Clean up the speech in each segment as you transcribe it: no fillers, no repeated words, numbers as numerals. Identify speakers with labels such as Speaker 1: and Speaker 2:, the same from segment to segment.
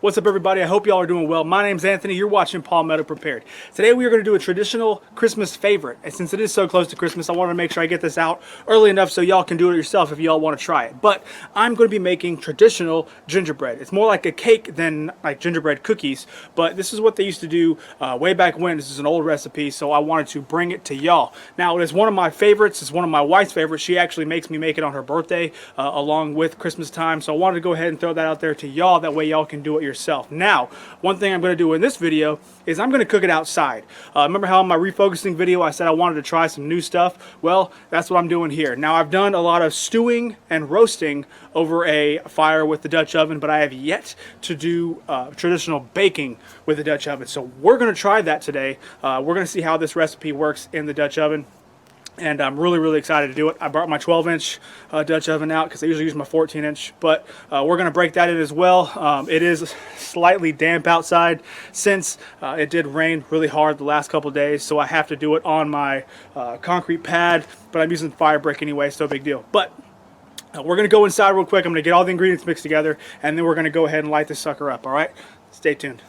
Speaker 1: What's up, everybody? I hope y'all are doing well. My name's Anthony. You're watching Palmetto Prepared. Today we are going to do a traditional Christmas favorite. And since it is so close to Christmas, I wanted to make sure I get this out early enough so y'all can do it yourself if y'all want to try it. But I'm going to be making traditional gingerbread. It's more like a cake than like gingerbread cookies. But this is what they used to do way back when. This is an old recipe, so I wanted to bring it to y'all. Now, it is one of my favorites. It's one of my wife's favorites. She actually makes me make it on her birthday along with Christmas time. So I wanted to go ahead and throw that out there to y'all. That way y'all can do it yourself. Now, one thing I'm going to do in this video is I'm going to cook it outside. Remember how in my refocusing video I said I wanted to try some new stuff? Well, that's what I'm doing here. Now, I've done a lot of stewing and roasting over a fire with the Dutch oven, but I have yet to do traditional baking with the Dutch oven. So we're going to try that today. We're going to see how this recipe works in the Dutch oven. And I'm really excited to do it. I brought my 12-inch Dutch oven out because I usually use my 14-inch, but we're going to break that in as well. It is slightly damp outside since it did rain really hard the last couple days, so I have to do it on my concrete pad, but I'm using fire brick anyway, so no big deal. But we're going to go inside real quick. I'm going to get all the ingredients mixed together, and then we're going to go ahead and light this sucker up, all right? Stay tuned.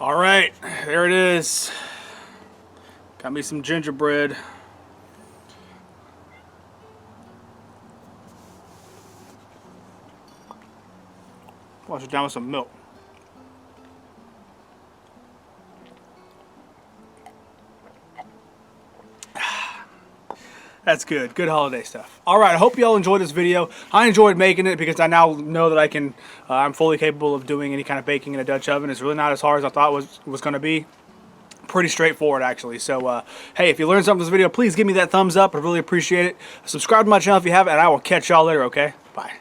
Speaker 1: All right, there it is. Got me some gingerbread. Wash it down with some milk. That's good. Good holiday stuff. All right, I hope you all enjoyed this video. I enjoyed making it because I now know that I can, I'm fully capable of doing any kind of baking in a Dutch oven. It's really not as hard as I thought it was going to be. Pretty straightforward, actually. So, hey, if you learned something from this video, please give me that thumbs up. I really appreciate it. Subscribe to my channel if you haven't, and I will catch y'all later, okay? Bye.